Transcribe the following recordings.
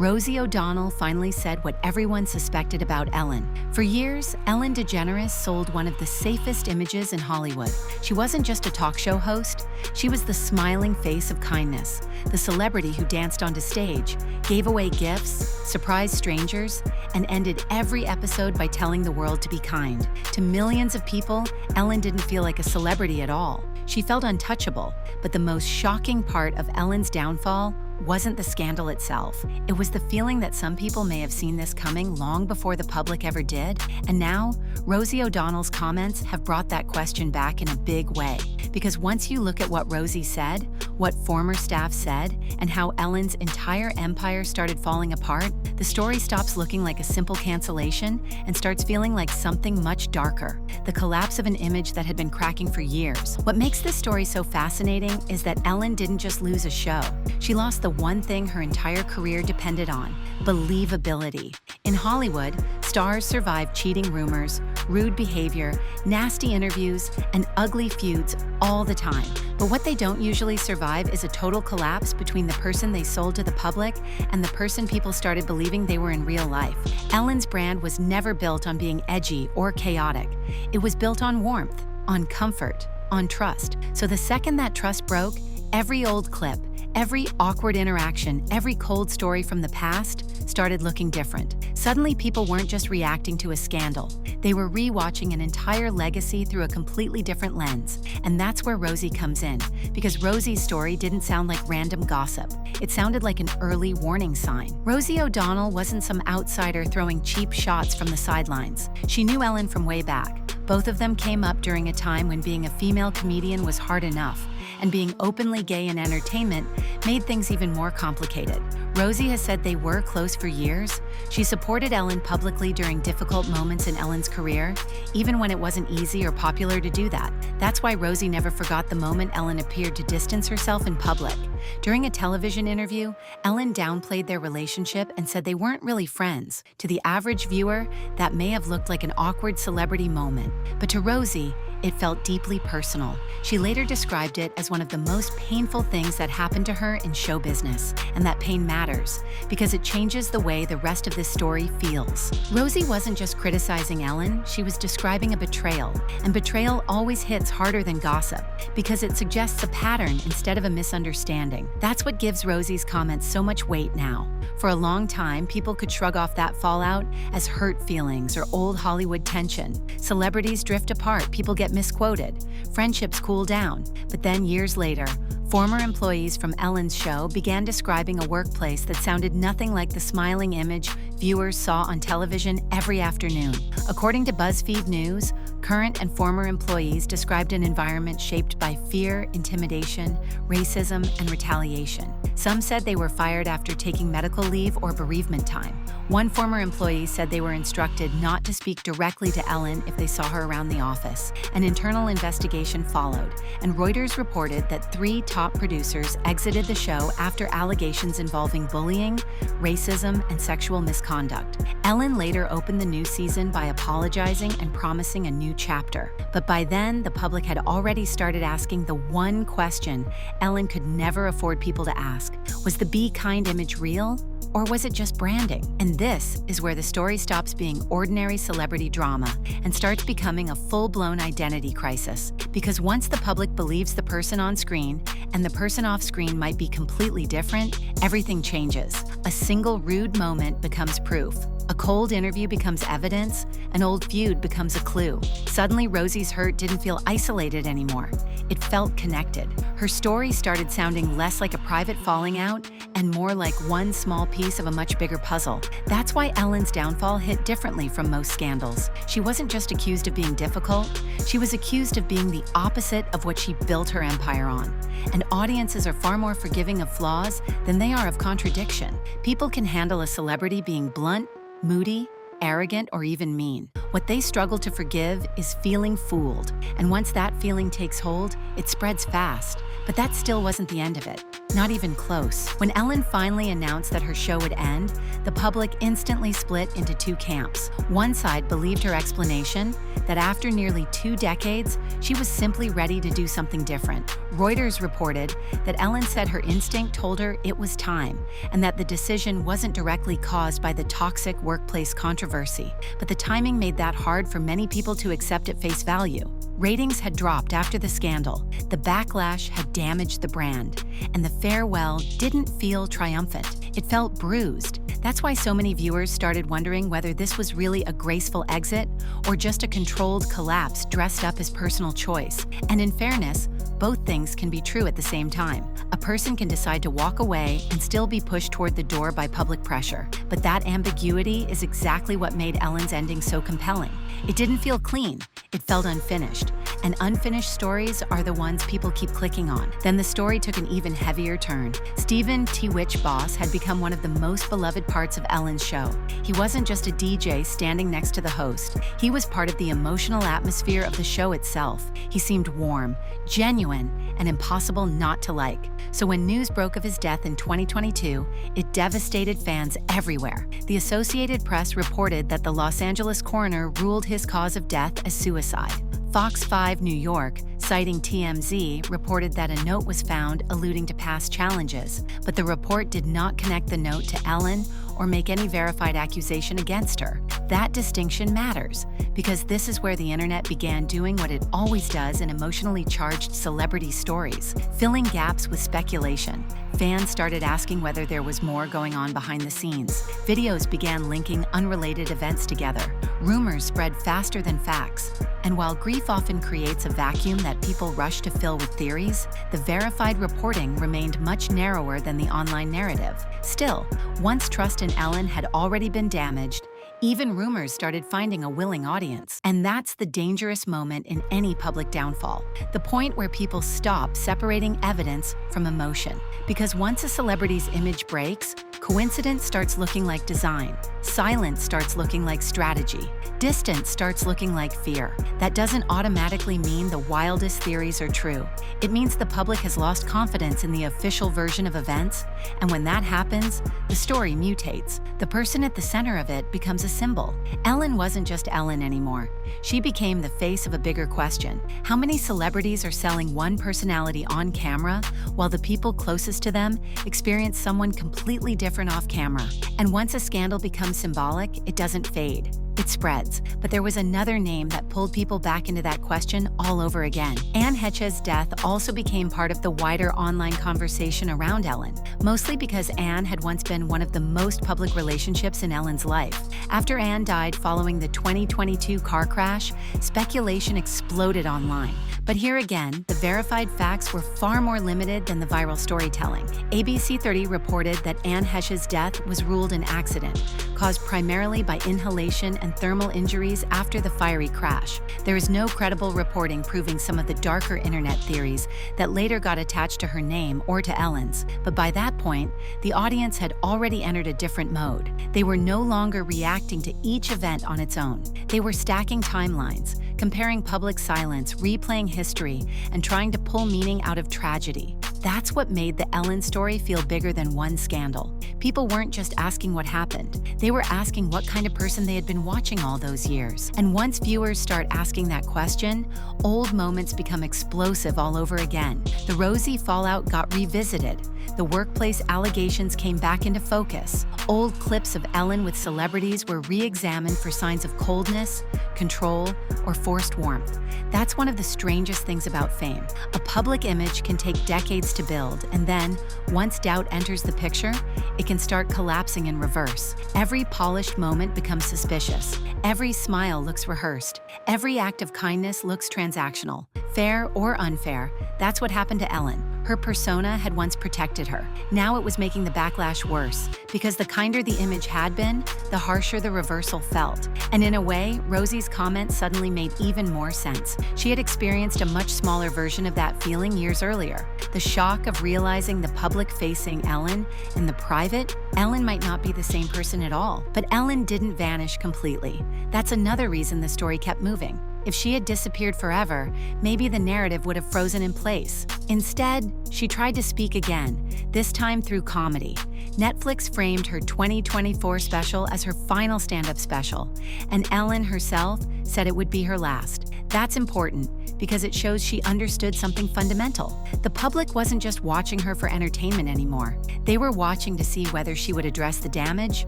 Rosie O'Donnell finally said what everyone suspected about Ellen. For years, Ellen DeGeneres sold one of the safest images in Hollywood. She wasn't just a talk show host, she was the smiling face of kindness, the celebrity who danced onto stage, gave away gifts, surprised strangers, and ended every episode by telling the world to be kind. To millions of people, Ellen didn't feel like a celebrity at all. She felt untouchable, but the most shocking part of Ellen's downfall wasn't the scandal itself. It was the feeling that some people may have seen this coming long before the public ever did. And now, Rosie O'Donnell's comments have brought that question back in a big way. Because once you look at what Rosie said, what former staff said, and how Ellen's entire empire started falling apart, the story stops looking like a simple cancellation and starts feeling like something much darker. The collapse of an image that had been cracking for years. What makes this story so fascinating is that Ellen didn't just lose a show. She lost the one thing her entire career depended on: believability. In Hollywood, stars survive cheating rumors, rude behavior, nasty interviews, and ugly feuds all the time. But what they don't usually survive is a total collapse between the person they sold to the public and the person people started believing they were in real life. Ellen's brand was never built on being edgy or chaotic. It was built on warmth, on comfort, on trust. So the second that trust broke, every old clip, every awkward interaction, every cold story from the past started looking different. Suddenly, people weren't just reacting to a scandal. They were rewatching an entire legacy through a completely different lens. And that's where Rosie comes in, because Rosie's story didn't sound like random gossip. It sounded like an early warning sign. Rosie O'Donnell wasn't some outsider throwing cheap shots from the sidelines. She knew Ellen from way back. Both of them came up during a time when being a female comedian was hard enough, and being openly gay in entertainment made things even more complicated. Rosie has said they were close for years. She supported Ellen publicly during difficult moments in Ellen's career, even when it wasn't easy or popular to do that. That's why Rosie never forgot the moment Ellen appeared to distance herself in public. During a television interview, Ellen downplayed their relationship and said they weren't really friends. To the average viewer, that may have looked like an awkward celebrity moment. But to Rosie, it felt deeply personal. She later described it as one of the most painful things that happened to her in show business. And that pain matters, because it changes the way the rest of this story feels. Rosie wasn't just criticizing Ellen, she was describing a betrayal. And betrayal always hits harder than gossip, because it suggests a pattern instead of a misunderstanding. That's what gives Rosie's comments so much weight now. For a long time, people could shrug off that fallout as hurt feelings or old Hollywood tension. Celebrities drift apart, people get misquoted, friendships cool down. But then years later, former employees from Ellen's show began describing a workplace that sounded nothing like the smiling image viewers saw on television every afternoon. According to BuzzFeed News, current and former employees described an environment shaped by fear, intimidation, racism, and retaliation. Some said they were fired after taking medical leave or bereavement time. One former employee said they were instructed not to speak directly to Ellen if they saw her around the office. An internal investigation followed, and Reuters reported that 3 top producers exited the show after allegations involving bullying, racism, and sexual misconduct. Ellen later opened the new season by apologizing and promising a new chapter. But by then, the public had already started asking the one question Ellen could never afford people to ask: was the Be Kind image real? Or was it just branding? And this is where the story stops being ordinary celebrity drama and starts becoming a full-blown identity crisis. Because once the public believes the person on screen and the person off screen might be completely different, everything changes. A single rude moment becomes proof. A cold interview becomes evidence. An old feud becomes a clue. Suddenly, Rosie's hurt didn't feel isolated anymore. It felt connected. Her story started sounding less like a private falling out and more like one small piece of a much bigger puzzle. That's why Ellen's downfall hit differently from most scandals. She wasn't just accused of being difficult, she was accused of being the opposite of what she built her empire on. And audiences are far more forgiving of flaws than they are of contradiction. People can handle a celebrity being blunt, moody, arrogant, or even mean. What they struggle to forgive is feeling fooled. And once that feeling takes hold, it spreads fast. But that still wasn't the end of it. Not even close. When Ellen finally announced that her show would end, the public instantly split into two camps. One side believed her explanation that after nearly 2 decades, she was simply ready to do something different. Reuters reported that Ellen said her instinct told her it was time, and that the decision wasn't directly caused by the toxic workplace controversy. But the timing made that hard for many people to accept at face value. Ratings had dropped after the scandal, the backlash had damaged the brand, and the farewell didn't feel triumphant. It felt bruised. That's why so many viewers started wondering whether this was really a graceful exit or just a controlled collapse dressed up as personal choice. And in fairness, both things can be true at the same time. A person can decide to walk away and still be pushed toward the door by public pressure. But that ambiguity is exactly what made Ellen's ending so compelling. It didn't feel clean, it felt unfinished. And unfinished stories are the ones people keep clicking on. Then the story took an even heavier turn. Stephen T. Witchboss had become one of the most beloved parts of Ellen's show. He wasn't just a DJ standing next to the host. He was part of the emotional atmosphere of the show itself. He seemed warm, genuine, and impossible not to like. So when news broke of his death in 2022, it devastated fans everywhere. The Associated Press reported that the Los Angeles coroner ruled his cause of death as suicide. Fox 5 New York, citing TMZ, reported that a note was found alluding to past challenges, but the report did not connect the note to Ellen or make any verified accusation against her. That distinction matters, because this is where the internet began doing what it always does in emotionally charged celebrity stories, filling gaps with speculation. Fans started asking whether there was more going on behind the scenes. Videos began linking unrelated events together. Rumors spread faster than facts. And while grief often creates a vacuum that people rush to fill with theories, the verified reporting remained much narrower than the online narrative. Still, once trust in Ellen had already been damaged, even rumors started finding a willing audience. And that's the dangerous moment in any public downfall, the point where people stop separating evidence from emotion. Because once a celebrity's image breaks, coincidence starts looking like design, silence starts looking like strategy, distance starts looking like fear. That doesn't automatically mean the wildest theories are true. It means the public has lost confidence in the official version of events, and when that happens, the story mutates. The person at the center of it becomes a symbol. Ellen wasn't just Ellen anymore. She became the face of a bigger question. How many celebrities are selling one personality on camera, while the people closest to them experience someone completely different off camera? And once a scandal becomes symbolic, it doesn't fade. It spreads. But there was another name that pulled people back into that question all over again. Anne Heche's death also became part of the wider online conversation around Ellen, mostly because Anne had once been one of the most public relationships in Ellen's life. After Anne died following the 2022 car crash, speculation exploded online. But here again, the verified facts were far more limited than the viral storytelling. ABC 30 reported that Anne Heche's death was ruled an accident, caused primarily by inhalation and thermal injuries after the fiery crash. There is no credible reporting proving some of the darker internet theories that later got attached to her name or to Ellen's. But by that point, the audience had already entered a different mode. They were no longer reacting to each event on its own. They were stacking timelines, comparing public silence, replaying history, and trying to pull meaning out of tragedy. That's what made the Ellen story feel bigger than one scandal. People weren't just asking what happened. They were asking what kind of person they had been watching all those years. And once viewers start asking that question, old moments become explosive all over again. The Rosie fallout got revisited. The workplace allegations came back into focus. Old clips of Ellen with celebrities were re-examined for signs of coldness, control, or forced warmth. That's one of the strangest things about fame. A public image can take decades to build, and then, once doubt enters the picture, it can start collapsing in reverse. Every polished moment becomes suspicious. Every smile looks rehearsed. Every act of kindness looks transactional. Fair or unfair, that's what happened to Ellen. Her persona had once protected her. Now it was making the backlash worse, because the kinder the image had been, the harsher the reversal felt. And in a way, Rosie's comment suddenly made even more sense. She had experienced a much smaller version of that feeling years earlier. The shock of realizing the public-facing Ellen and the private, Ellen might not be the same person at all. But Ellen didn't vanish completely. That's another reason the story kept moving. If she had disappeared forever, maybe the narrative would have frozen in place. Instead, she tried to speak again, this time through comedy. Netflix framed her 2024 special as her final stand-up special, and Ellen herself said it would be her last. That's important because it shows she understood something fundamental. The public wasn't just watching her for entertainment anymore. They were watching to see whether she would address the damage,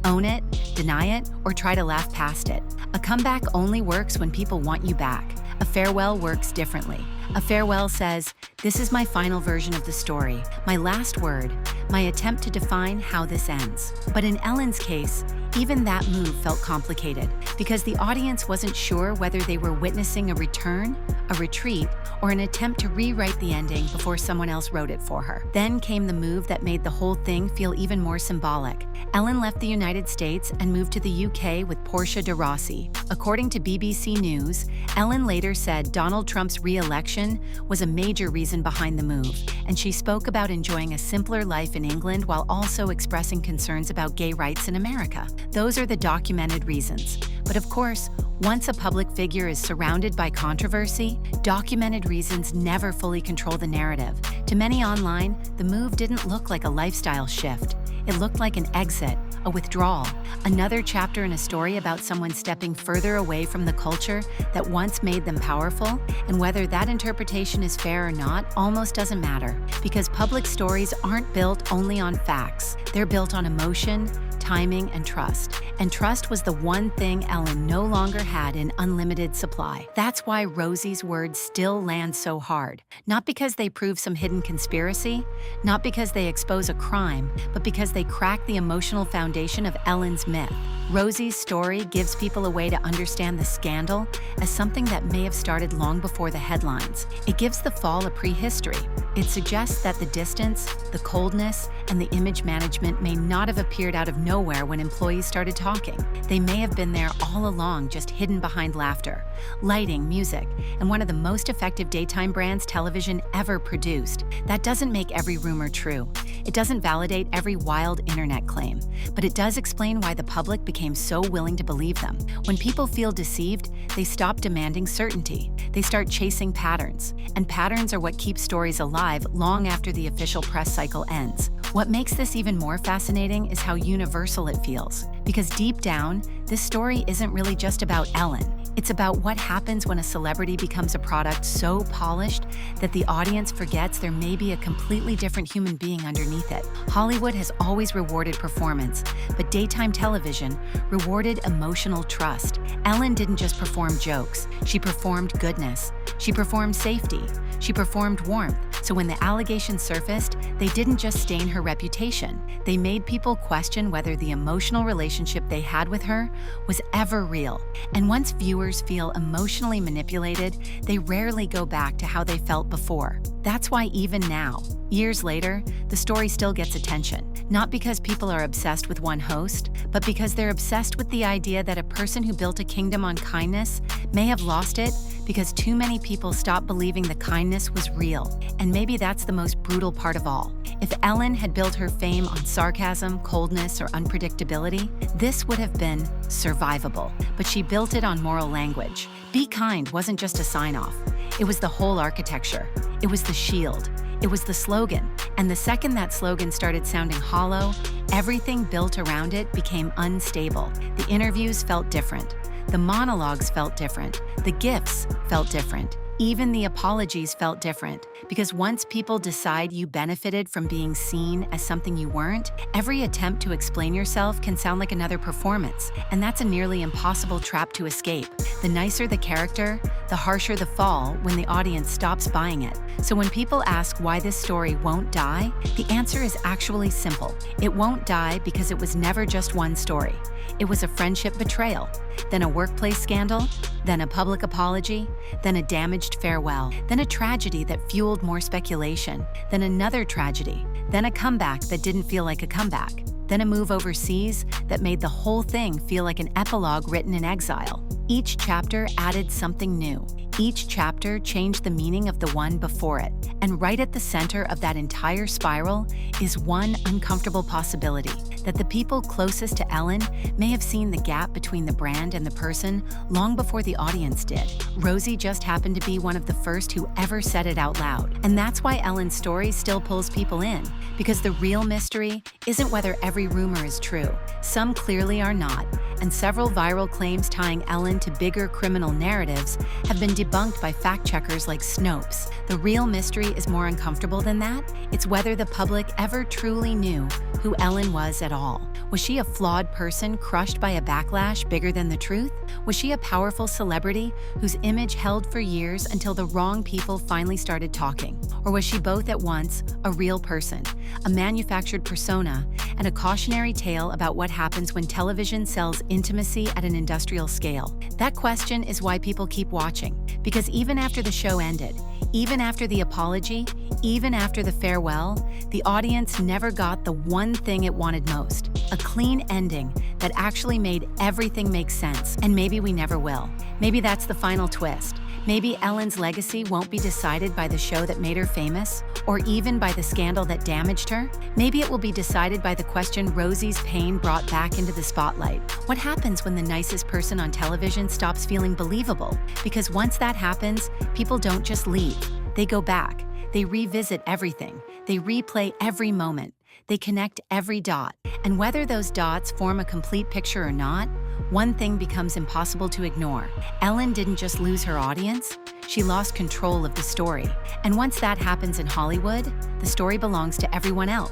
own it, deny it, or try to laugh past it. A comeback only works when people want you back. A farewell works differently. A farewell says, "This is my final version of the story, my last word, my attempt to define how this ends." But in Ellen's case, even that move felt complicated because the audience wasn't sure whether they were witnessing a return, a retreat, or an attempt to rewrite the ending before someone else wrote it for her. Then came the move that made the whole thing feel even more symbolic. Ellen left the United States and moved to the UK with Portia de Rossi. According to BBC News, Ellen later said Donald Trump's re-election was a major reason behind the move, and she spoke about enjoying a simpler life in England while also expressing concerns about gay rights in America. Those are the documented reasons. But of course, once a public figure is surrounded by controversy, documented reasons never fully control the narrative. To many online, the move didn't look like a lifestyle shift. It looked like an exit, a withdrawal, another chapter in a story about someone stepping further away from the culture that once made them powerful. And whether that interpretation is fair or not almost doesn't matter, because public stories aren't built only on facts. They're built on emotion, timing, and trust. And trust was the one thing Ellen no longer had in unlimited supply. That's why Rosie's words still land so hard. Not because they prove some hidden conspiracy, not because they expose a crime, but because they crack the emotional foundation of Ellen's myth. Rosie's story gives people a way to understand the scandal as something that may have started long before the headlines. It gives the fall a prehistory. It suggests that the distance, the coldness, and the image management may not have appeared out of nowhere when employees started talking. They may have been there all along, just hidden behind laughter, lighting, music, and one of the most effective daytime brands television ever produced. That doesn't make every rumor true. It doesn't validate every wild internet claim, but it does explain why the public became so willing to believe them. When people feel deceived, they stop demanding certainty. They start chasing patterns, and patterns are what keep stories alive long after the official press cycle ends. What makes this even more fascinating is how universal it feels, because deep down, this story isn't really just about Ellen. It's about what happens when a celebrity becomes a product so polished that the audience forgets there may be a completely different human being underneath it. Hollywood has always rewarded performance, but daytime television rewarded emotional trust. Ellen didn't just perform jokes, she performed goodness. She performed safety. She performed warmth. So when the allegations surfaced, they didn't just stain her reputation. They made people question whether the emotional relationship they had with her was ever real. And once viewers feel emotionally manipulated, they rarely go back to how they felt before. That's why even now, years later, the story still gets attention. Not because people are obsessed with one host, but because they're obsessed with the idea that a person who built a kingdom on kindness may have lost it because too many people stopped believing the kindness was real. And maybe that's the most brutal part of all. If Ellen had built her fame on sarcasm, coldness, or unpredictability, this would have been survivable. But she built it on moral language. Be kind wasn't just a sign-off. It was the whole architecture. It was the shield. It was the slogan. And the second that slogan started sounding hollow, everything built around it became unstable. The interviews felt different. The monologues felt different. The gifts felt different. Even the apologies felt different, because once people decide you benefited from being seen as something you weren't, every attempt to explain yourself can sound like another performance, and that's a nearly impossible trap to escape. The nicer the character, the harsher the fall when the audience stops buying it. So when people ask why this story won't die, the answer is actually simple. It won't die because it was never just one story. It was a friendship betrayal, then a workplace scandal, then a public apology, then a damaged farewell, then a tragedy that fueled more speculation, then another tragedy, then a comeback that didn't feel like a comeback, then a move overseas that made the whole thing feel like an epilogue written in exile. Each chapter added something new. Each chapter changed the meaning of the one before it. And right at the center of that entire spiral is one uncomfortable possibility, that the people closest to Ellen may have seen the gap between the brand and the person long before the audience did. Rosie just happened to be one of the first who ever said it out loud. And that's why Ellen's story still pulls people in, because the real mystery isn't whether every rumor is true. Some clearly are not, and several viral claims tying Ellen to bigger criminal narratives have been debunked by fact-checkers like Snopes. The real mystery is more uncomfortable than that. It's whether the public ever truly knew who Ellen was at all. Was she a flawed person crushed by a backlash bigger than the truth? Was she a powerful celebrity whose image held for years until the wrong people finally started talking? Or was she both at once, a real person, a manufactured persona, and a cautionary tale about what happens when television sells intimacy at an industrial scale? That question is why people keep watching, because even after the show ended, even after the apology, even after the farewell, the audience never got the one thing it wanted most: a clean ending that actually made everything make sense. And maybe we never will. Maybe that's the final twist. Maybe Ellen's legacy won't be decided by the show that made her famous, or even by the scandal that damaged her. Maybe it will be decided by the question Rosie's pain brought back into the spotlight. What happens when the nicest person on television stops feeling believable? Because once that happens, people don't just leave. They go back. They revisit everything. They replay every moment. They connect every dot. And whether those dots form a complete picture or not, one thing becomes impossible to ignore. Ellen didn't just lose her audience, she lost control of the story. And once that happens in Hollywood, the story belongs to everyone else.